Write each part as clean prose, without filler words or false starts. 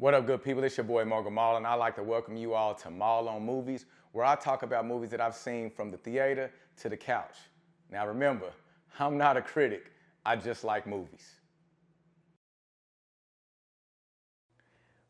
What up, good people? It's your boy Morgan Mall, and I'd like to welcome you all to Mall on Movies, where I talk about movies that I've seen from the theater to the couch. Now remember, I'm not a critic, I just like movies.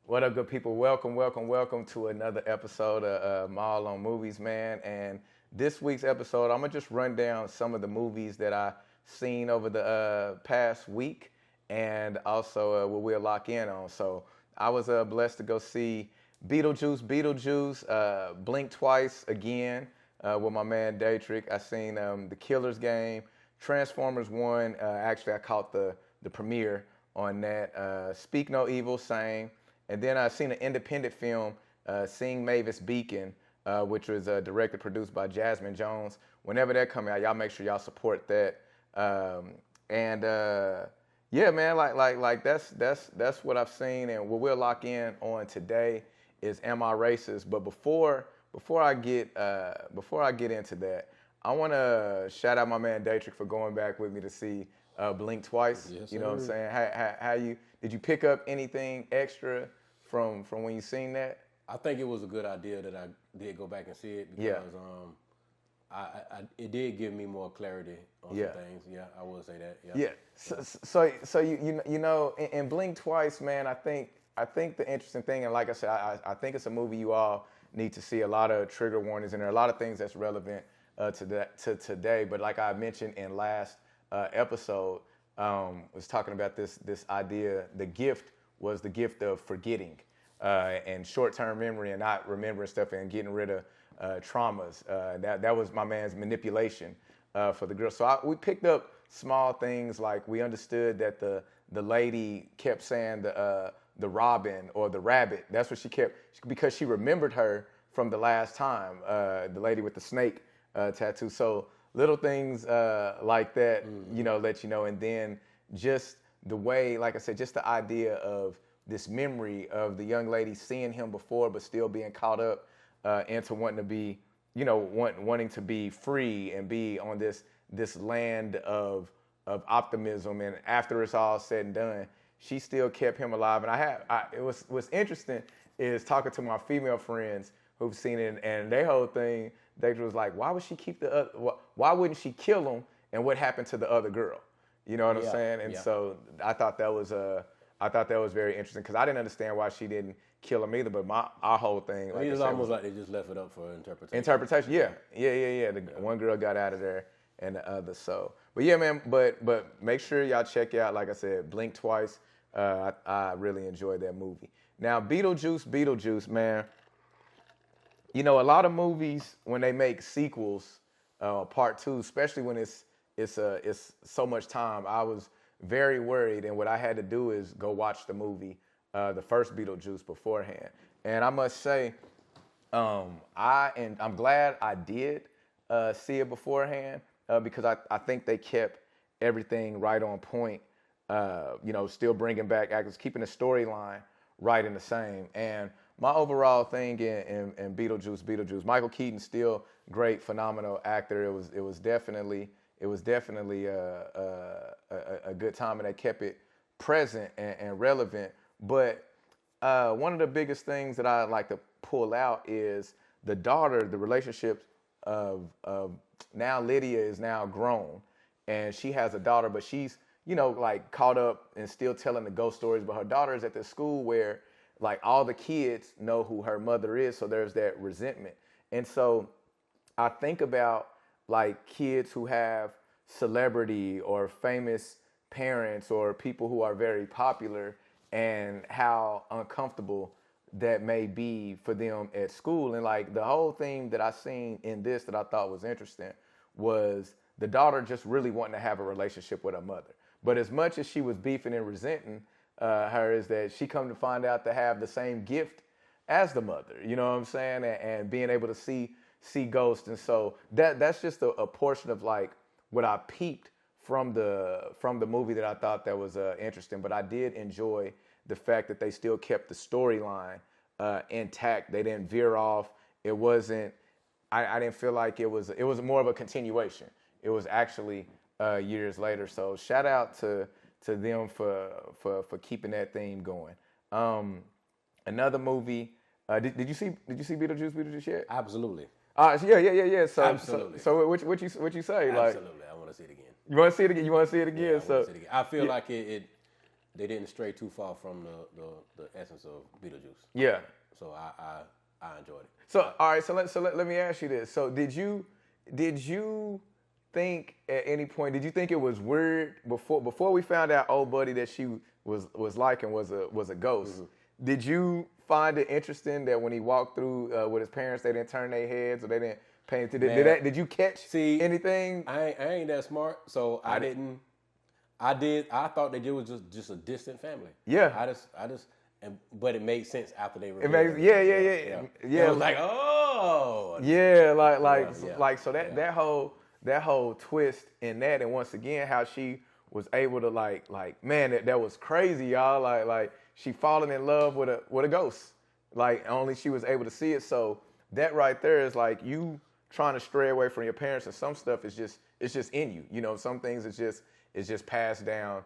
What up, good people? Welcome to another episode of Mall on Movies, man. And this week's episode, I'm gonna just run down some of the movies that I seen over the past week, and also what we'll lock in on. So I was blessed to go see Beetlejuice, blink twice again with my man Daytrick. I seen The Killer's Game, Transformers 1. Actually, I caught the premiere on that. Speak No Evil, same. And then I seen an independent film, Seeing Mavis Beacon, which was directed, produced by Jasmine Jones. Whenever that comes out, y'all make sure y'all support that. Yeah, man, like that's what I've seen, and what we'll lock in on today is Am I Racist? But before I get into that, I want to shout out my man Daytrick for going back with me to see Blink twice. Yes, you know what I'm sir. saying? How you did you pick up anything extra from when you seen that? I think it was a good idea that I did go back and see it because it did give me more clarity on some things. Yeah, I will say that. Yeah. So you know in Blink Twice, man, I think the interesting thing, and like I said, I think it's a movie you all need to see. A lot of trigger warnings in there, a lot of things that's relevant to today. But like I mentioned in last episode, was talking about this idea. The gift was the gift of forgetting and short-term memory and not remembering stuff and getting rid of traumas. That was my man's manipulation for the girl. So we picked up small things, like we understood that the lady kept saying the robin or the rabbit. That's what she kept, because she remembered her from the last time, the lady with the snake tattoo. So little things like that, let you know. And then just the way, like I said, just the idea of this memory of the young lady seeing him before, but still being caught up into wanting to be, wanting to be free and be on this land of optimism. And after it's all said and done, she still kept him alive. And what's interesting is talking to my female friends who've seen it, and their whole thing, they was like, why would she keep why wouldn't she kill him? And what happened to the other girl? You know what I'm saying? And so I thought that was very interesting, because I didn't understand why she didn't kill him either. But our whole thing, like, It's almost like they just left it up for interpretation. Interpretation, yeah. One girl got out of there, and the other. So, but yeah, man. But make sure y'all check out, like I said, Blink Twice. I really enjoyed that movie. Now, Beetlejuice, man. You know, a lot of movies, when they make sequels, part two, especially when it's so much time, I was very worried, and what I had to do is go watch the movie, the first Beetlejuice, beforehand. And I must say, I'm glad I did see it beforehand, because I think they kept everything right on point. Still bringing back actors, keeping the storyline right in the same. And my overall thing in Beetlejuice, Michael Keaton's still great, phenomenal actor. It was definitely a good time, and they kept it present and relevant. But one of the biggest things that I like to pull out is the daughter, the relationship of now Lydia is now grown, and she has a daughter, but she's, like caught up and still telling the ghost stories. But her daughter is at this school where, like, all the kids know who her mother is, so there's that resentment. And so I think about, like, kids who have celebrity or famous parents or people who are very popular, and how uncomfortable that may be for them at school. And like the whole thing that I seen in this that I thought was interesting was the daughter just really wanting to have a relationship with her mother. But as much as she was beefing and resenting her, is that she come to find out to have the same gift as the mother, you know what I'm saying? And being able to see ghosts. And so that's just a portion of, like, what I peeped from the movie that I thought that was interesting. But I did enjoy the fact that they still kept the storyline intact. They didn't veer off. It wasn't, I didn't feel like it was more of a continuation. It was actually years later. So shout out to them for keeping that theme going. Another movie. Did you see Beetlejuice yet? Absolutely. Yeah. So, Absolutely. So what you say? Like, Absolutely. I want to see it again. you want to see it again? You want to see it again? Yeah, I So want to see it again. I feel like they didn't stray too far from the essence of Beetlejuice. yeah. So I enjoyed it. So all right. So let me ask you this. So did you think at any point, did you think it was weird before we found out old buddy that she was liking was a ghost? Mm-hmm. Did you find it interesting that when he walked through with his parents, they didn't turn their heads or they didn't pay attention? Did you catch anything? I ain't that smart, so I didn't. I thought that it was just a distant family. Yeah. But it made sense after they It makes yeah. It was like, oh. Yeah, like so that whole twist in that, and once again how she was able to like man, that was crazy, y'all. Like she falling in love with a ghost. Like only she was able to see it. So that right there is like you trying to stray away from your parents, and some stuff is just in you. You know, some things is just passed down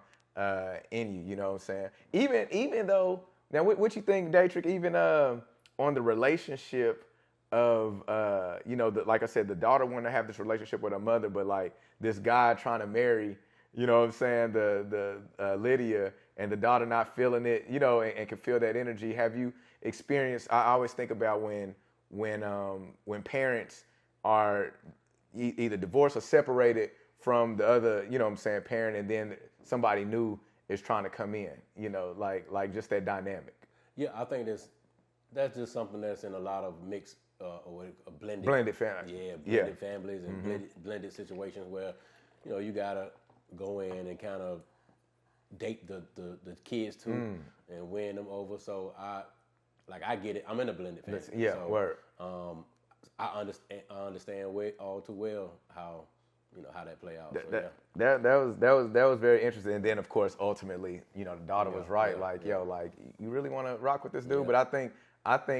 in you. You know what I'm saying? Even though now, what you think, Daytrick? Even on the relationship of like I said, the daughter wanted to have this relationship with her mother, but like this guy trying to marry, you know what I'm saying, the Lydia, and the daughter not feeling it, you know, and can feel that energy. Have you experienced? I always think about when parents are either divorced or separated from the other, you know what I'm saying, parent, and then somebody new is trying to come in, you know, like just that dynamic. Yeah, I think that's just something that's in a lot of mixed blended families. Yeah, blended families and blended situations where, you know, you gotta go in and kind of date the kids too and win them over. So I get it. I'm in a blended family. Yeah, so, word. I understand all too well how, you know, how that play out. That was very interesting. And then of course ultimately, you know, the daughter was right. Yo, like you really want to rock with this dude. But I think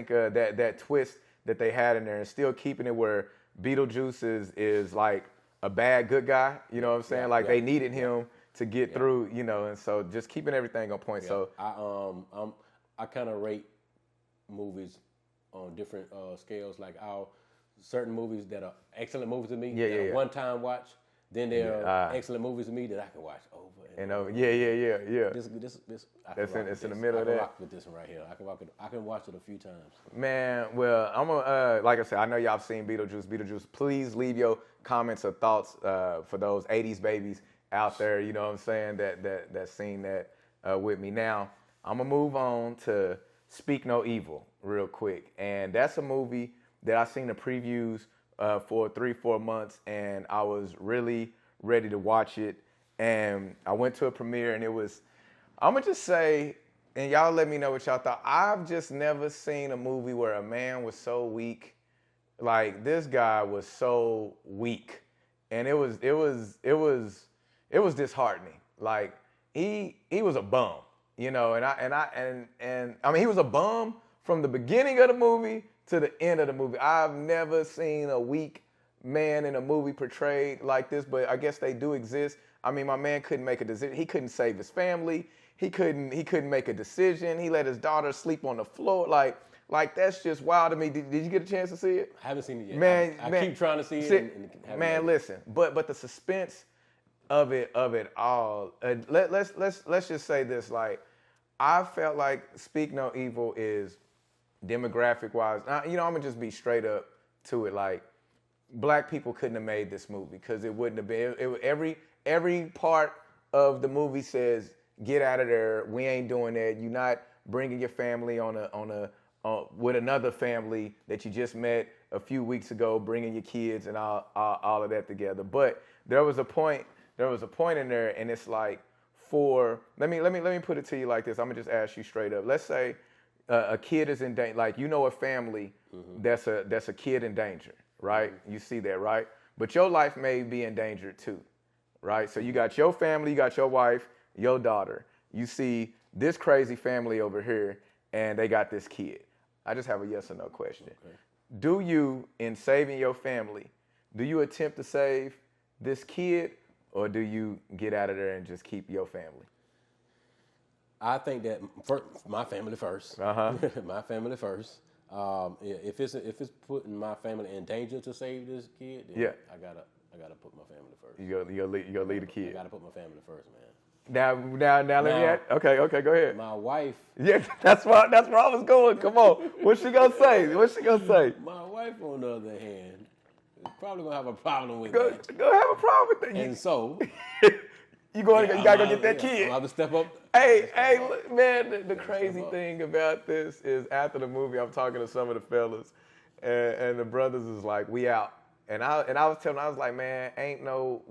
that twist that they had in there and still keeping it where Beetlejuice is like a bad good guy. You know what I'm saying? They needed him to get through. You know, and so just keeping everything on point. Yeah. So I kind of rate movies on different scales. Like certain movies that are excellent movies to me, one time watch. Then there are excellent movies to me that I can watch over and over. Yeah. It's in the middle of that. I can rock with this one right here. I can watch it a few times. Man, well, I'm gonna like I said, I know y'all have seen Beetlejuice. Please leave your comments or thoughts for those '80s babies out there. You know what I'm saying? That seen that with me. Now I'm gonna move on to Speak No Evil real quick, and that's a movie that I seen the previews for 3-4 months, and I was really ready to watch it. And I went to a premiere, and it was, I'm gonna just say, and y'all let me know what y'all thought. I've just never seen a movie where a man was so weak. Like this guy was so weak, and it was disheartening. Like he was a bum, you know, and I mean he was a bum from the beginning of the movie to the end of the movie. I've never seen a weak man in a movie portrayed like this, but I guess they do exist. I mean, my man couldn't make a decision. He couldn't save his family. He couldn't make a decision. He let his daughter sleep on the floor. Like that's just wild to me. Did you get a chance to see it? I haven't seen it yet. Man, I keep trying to see it. Man, listen, but the suspense of it all. Let's just say this. Like, I felt like Speak No Evil is demographic wise. You know, I'm gonna just be straight up to it. Like, black people couldn't have made this movie because it wouldn't have been. Every part of the movie says, "Get out of there. We ain't doing that. You're not bringing your family with another family that you just met a few weeks ago, bringing your kids and all of that together." But there was a point in there, and it's like, let me put it to you like this. I'm gonna just ask you straight up. Let's say a kid is in danger. Like, you know, a family that's a kid in danger, right? You see that, right? But your life may be in danger too, right? So you got your family, you got your wife, your daughter. You see this crazy family over here, and they got this kid. I just have a yes or no question. Okay. Do you, in saving your family, do you attempt to save this kid, or do you get out of there and just keep your family? I think that my family first. My family first. If it's putting my family in danger to save this kid, then I gotta put my family first. You gotta lead the kid. I gotta put my family first, man. Now, let me add. Okay, go ahead. My wife. Yeah, that's where I was going. Come on, what's she gonna say? My wife, on the other hand, is probably gonna have a problem with Go that. have a problem with that. And so, you gotta go get that kid. I'm gonna have to step up. Hey, look, man. The crazy thing about this is after the movie, I'm talking to some of the fellas, and the brothers is like, "We out." And I was telling them, I was like, "Man, ain't no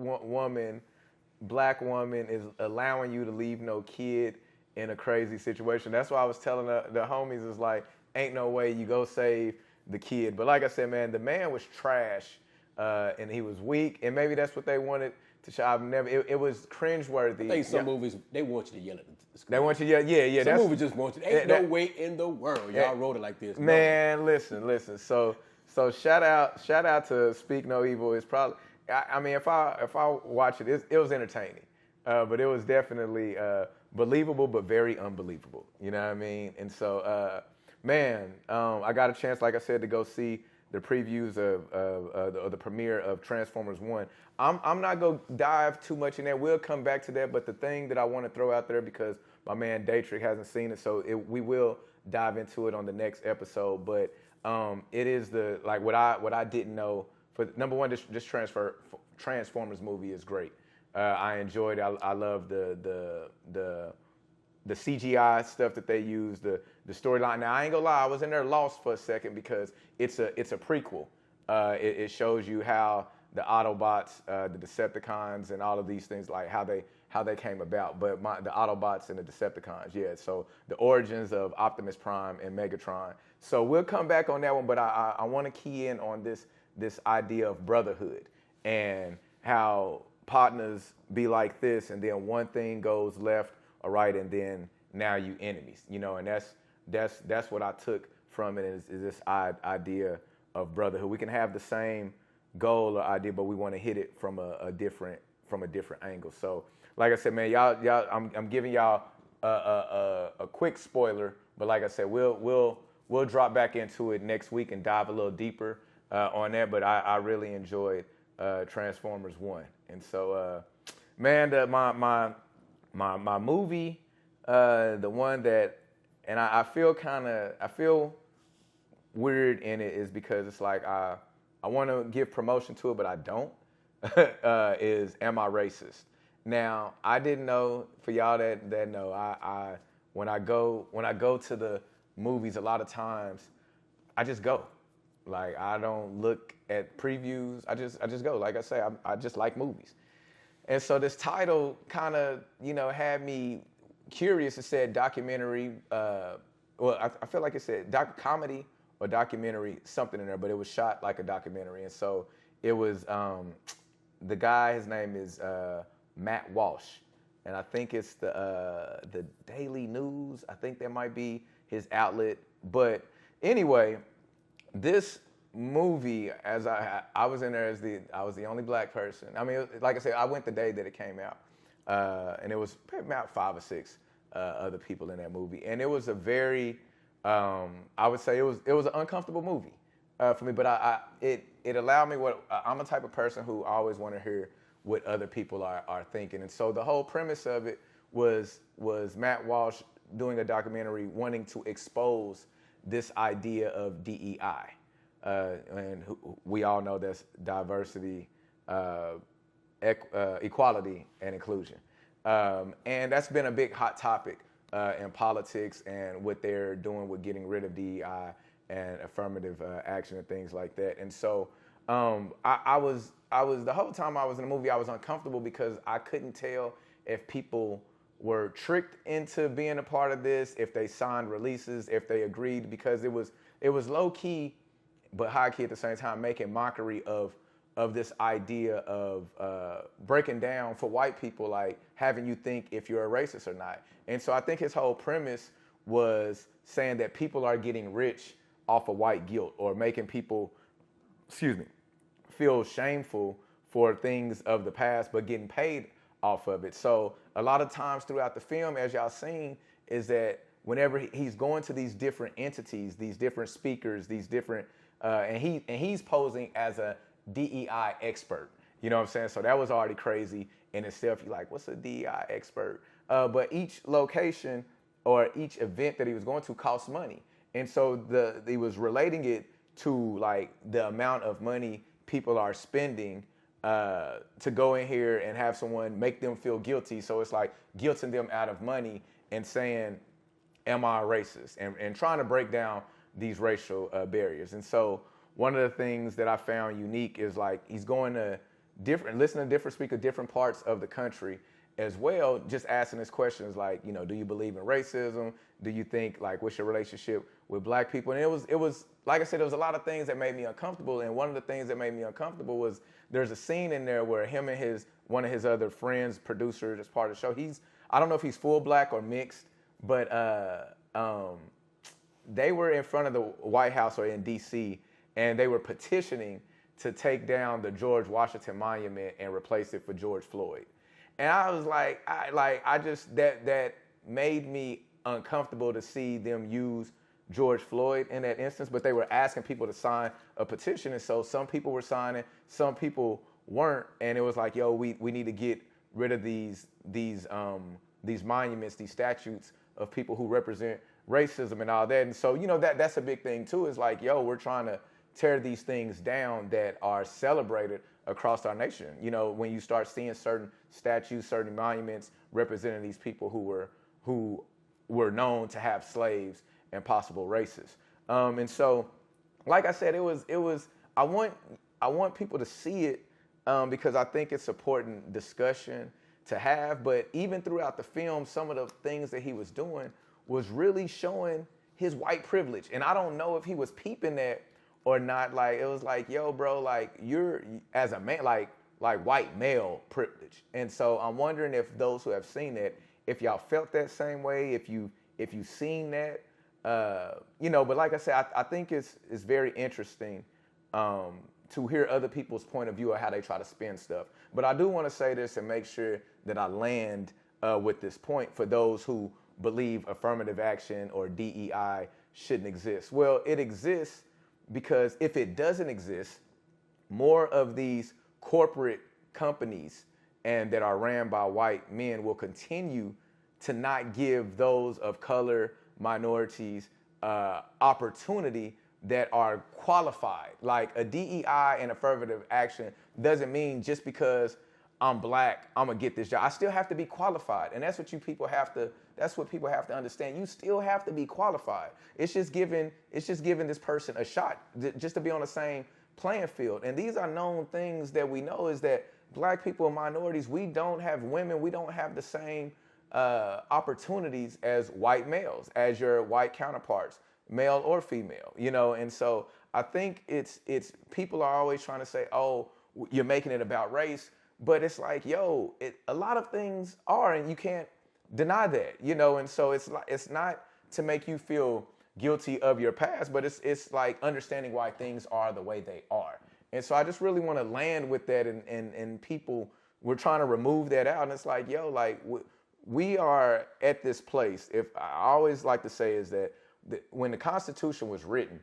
black woman is allowing you to leave no kid in a crazy situation." That's why I was telling the homies, is like, ain't no way you go save the kid. But like I said, man, the man was trash, and he was weak, and maybe that's what they wanted to show. It was cringeworthy. I think some movies, they want you to yell at the screen. They want you to yell, yeah. Some movies just want you. Ain't no way in the world y'all wrote it like this. Man, listen. So shout out to Speak No Evil. It's probably, I mean, if I watch it, it was entertaining, but it was definitely believable, but very unbelievable. You know what I mean? And so, man, I got a chance, like I said, to go see the previews of the premiere of Transformers 1. I'm not gonna dive too much in that. We'll come back to that. But the thing that I want to throw out there, because my man Daytrick hasn't seen it, so we will dive into it on the next episode. But it is what I didn't know. For number one, this Transformers movie is great. I enjoyed it. I love the CGI stuff that they use, the storyline. Now I ain't gonna lie, I was in there lost for a second because it's a prequel. It shows you how the Autobots, the Decepticons, and all of these things, like how they came about. But the Autobots and the Decepticons, yeah. So the origins of Optimus Prime and Megatron. So we'll come back on that one, but I want to key in on this idea of brotherhood and how partners be like this, and then one thing goes left or right, and then now you enemies, and that's what I took from it is this idea of brotherhood. We can have the same goal or idea, but we want to hit it from a different angle. So, like I said, man, y'all, I'm giving y'all a quick spoiler, but like I said, we'll drop back into it next week and dive a little deeper on that. But I really enjoyed Transformers 1, and so man, my movie, the one that, and I feel weird in it, is because it's like I want to give promotion to it, but I don't. Is Am I Racist? Now, I didn't know, for y'all that know, I when I go to the movies, a lot of times I just go. Like, I don't look at previews. I just go. Like I say, I just like movies. And so this title kind of, had me curious. It said documentary. I feel like it said comedy or documentary, something in there, but it was shot like a documentary. And so it was, the guy, his name is Matt Walsh. And I think it's the Daily News. I think that might be his outlet. But anyway, this movie, as I was in there I was the only black person. I mean, like I said, I went the day that it came out, and it was about 5 or 6 other people in that movie, and it was a very, I would say it was an uncomfortable movie for me, but it allowed me I'm a type of person who always want to hear what other people are thinking, and so the whole premise of it was Matt Walsh doing a documentary wanting to expose this idea of DEI. And we all know that's diversity, equality, and inclusion. And that's been a big hot topic in politics and what they're doing with getting rid of DEI and affirmative action and things like that. And so I was the whole time I was in the movie, I was uncomfortable because I couldn't tell if people were tricked into being a part of this, if they signed releases, if they agreed, because it was low key but high key at the same time, making mockery of this idea of breaking down for white people, like having you think if you're a racist or not. And so I think his whole premise was saying that people are getting rich off of white guilt, or making people, feel shameful for things of the past, but getting paid off of it. So a lot of times throughout the film, as y'all seen, is that whenever he's going to these different entities, these different speakers, these different, and he's posing as a DEI expert. You know what I'm saying? So that was already crazy in itself. You're like, what's a DEI expert? But each location or each event that he was going to cost money. And so he was relating it to like the amount of money people are spending to go in here and have someone make them feel guilty. So it's like guilting them out of money and saying, am I a racist? And trying to break down these racial barriers. And so one of the things that I found unique is like he's going to listen to different speakers, different parts of the country as well, just asking us questions like, you know, do you believe in racism? Do you think, like, what's your relationship with black people? And it was like I said, there was a lot of things that made me uncomfortable. And one of the things that made me uncomfortable was there's a scene in there where him and one of his other friends, producers, as part of the show, I don't know if he's full black or mixed, but they were in front of the White House or in D.C., and they were petitioning to take down the George Washington Monument and replace it for George Floyd. And I was like, that made me uncomfortable to see them use George Floyd in that instance, but they were asking people to sign a petition. And so some people were signing, some people weren't. And it was like, yo, we need to get rid of these monuments, these statues of people who represent racism and all that. And so, you know, that's a big thing too, is like, yo, we're trying to tear these things down that are celebrated across our nation. You know, when you start seeing certain statues, certain monuments representing these people who were known to have slaves and possible racists. And so, like I said, I want people to see it because I think it's important discussion to have. But even throughout the film, some of the things that he was doing was really showing his white privilege. And I don't know if he was peeping that or not. Like, it was like, yo, bro, like, you're, as a man, like white male privilege. And so I'm wondering if those who have seen it, if y'all felt that same way, if you've seen that, you know. But like I said, I think it's very interesting to hear other people's point of view of how they try to spin stuff. But I do want to say this and make sure that I land with this point for those who believe affirmative action or DEI shouldn't exist. Well, it exists because if it doesn't exist, more of these corporate companies and that are ran by white men will continue to not give those of color, minorities, opportunity that are qualified. Like a DEI and affirmative action doesn't mean just because I'm black, I'm gonna get this job. I still have to be qualified, and that's what people have to understand. You still have to be qualified. It's just giving this person a shot just to be on the same playing field. And these are known things that we know, is that black people and minorities, we don't have women, we don't have the same opportunities as white males, as your white counterparts, male or female, you know. And so I think it's people are always trying to say, oh, you're making it about race, but it's like, yo, a lot of things are, and you can't deny that, you know. And so it's not to make you feel guilty of your past, but it's like understanding why things are the way they are. And so I just really want to land with that, and people, we're trying to remove that out. And it's like, yo, like we are at this place. If I always like to say is that when the Constitution was written,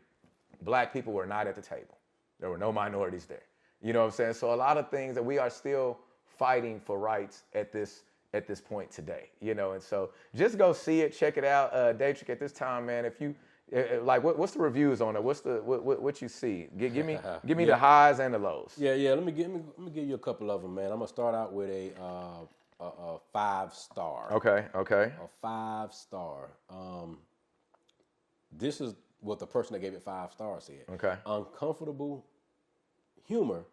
black people were not at the table. There were no minorities there. You know what I'm saying? So a lot of things that we are still fighting for rights at this point today, you know. And so just go see it, check it out. Daytrick, at this time, man, if you like, what's the reviews on it? What's what you see? Give me the highs and the lows. Yeah. Let me give you a couple of them, man. I'm gonna start out with a 5-star. Okay. A 5-star. This is what the person that gave it 5 stars said. Okay. Uncomfortable humor,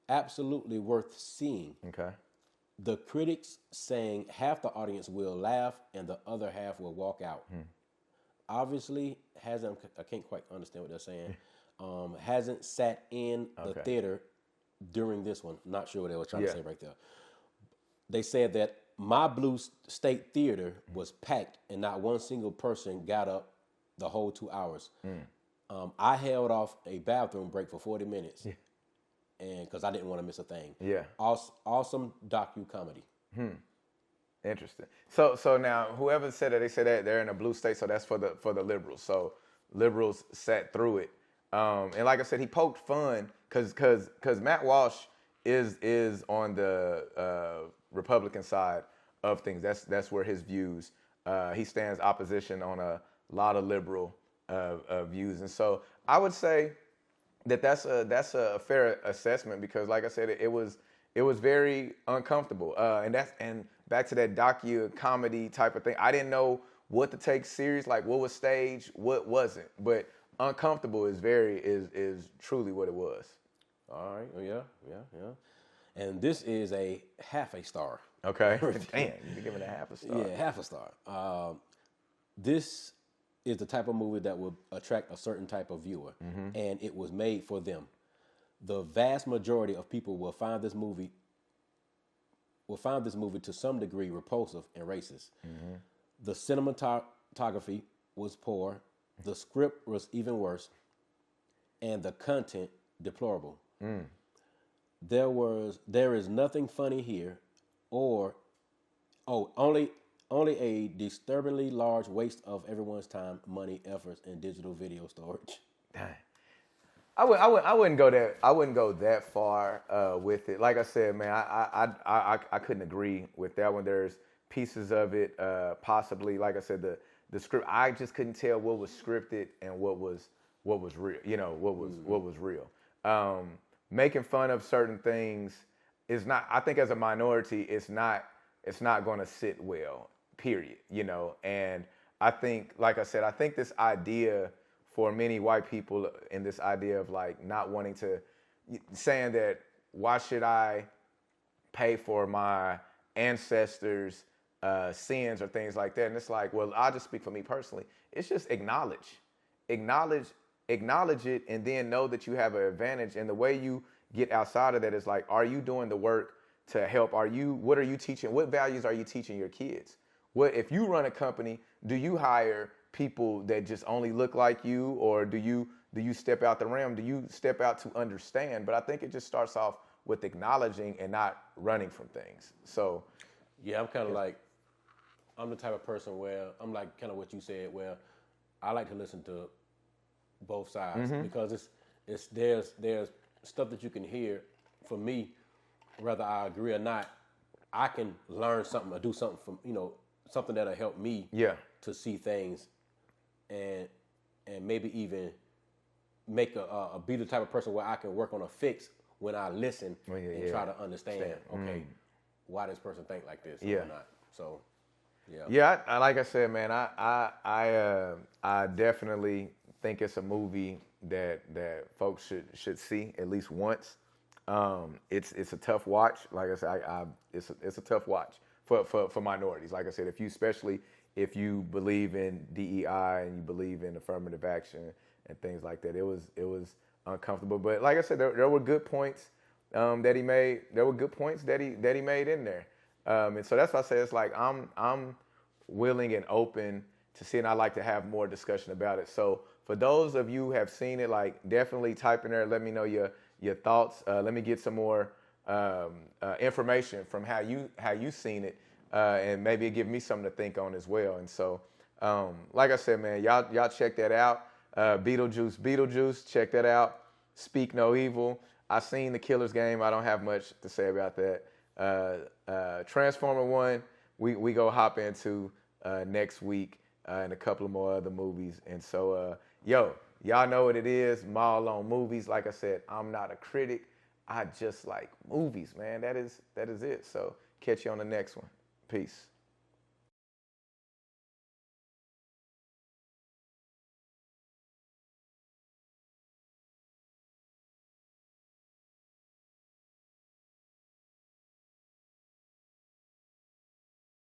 absolutely worth seeing. Okay. The critics saying half the audience will laugh and the other half will walk out. Obviously, I can't quite understand what they're saying. Hasn't sat in the theater during this one. Not sure what they were trying to say right there. They said that my Blue State Theater was packed and not one single person got up the whole 2 hours. I held off a bathroom break for 40 minutes. Yeah. And because I didn't want to miss a thing. Yeah. Awesome docu-comedy. Interesting. So now whoever said that, they said that they're in a blue state, so that's for the liberals. So liberals sat through it, and like I said, he poked fun because Matt Walsh is on the Republican side of things. That's where his views. He stands opposition on a lot of liberal views, and so I would say that's a fair assessment because, like I said, it was very uncomfortable, and back to that docu-comedy type of thing. I didn't know what to take serious, like what was staged, what wasn't, but uncomfortable is truly what it was. All right. Oh, yeah. And this is a half a star. Okay. Damn, you're giving it a half a star. Yeah, half a star. This is the type of movie that will attract a certain type of viewer, and it was made for them. The vast majority of people will find this movie to some degree repulsive and racist. The cinematography was poor, the script was even worse, and the content deplorable. There is nothing funny here, only a disturbingly large waste of everyone's time, money, efforts, and digital video storage. Dang. I wouldn't go that far with it. Like I said, man, I couldn't agree with that one. There's pieces of it, possibly, like I said, the script. I just couldn't tell what was scripted and what was real. You know, what was real. Making fun of certain things is not. I think as a minority, it's not going to sit well. Period. You know, and I think, like I said, I think this idea for many white people, in this idea of like not wanting to, saying that why should I pay for my ancestors' sins or things like that, and it's like, well, I'll just speak for me personally. It's just acknowledge it, and then know that you have an advantage. And the way you get outside of that is like, are you doing the work to help? What are you teaching? What values are you teaching your kids? What if you run a company? Do you hire people that just only look like you, or do you step out the realm? Do you step out to understand? But I think it just starts off with acknowledging and not running from things. So, yeah, I'm kind of like, I'm the type of person where I'm like kind of what you said, where I like to listen to both sides because there's stuff that you can hear. For me, whether I agree or not, I can learn something or do something from something that'll help me to see things. And maybe even make be the type of person where I can work on a fix when I listen and try to understand, why this person think like this or not. So, I like I said, man, I definitely think it's a movie that folks should see at least once. It's a tough watch. Like I said, it's a tough watch for minorities. Like I said, especially if you believe in DEI and you believe in affirmative action and things like that, it was uncomfortable. But like I said, there were good points that he made. There were good points that he made in there, and so that's why I say it's like I'm willing and open to see, and I like to have more discussion about it. So for those of you who have seen it, like definitely type in there. Let me know your thoughts. Let me get some more information from how you seen it. And maybe it give me something to think on as well. And so, like I said, man, y'all check that out. Beetlejuice, check that out. Speak No Evil. I seen The Killer's Game. I don't have much to say about that. Transformer 1, we go hop into next week and a couple of more other movies. And so, y'all know what it is. Maul on movies. Like I said, I'm not a critic. I just like movies, man. That is it. So catch you on the next one. Peace.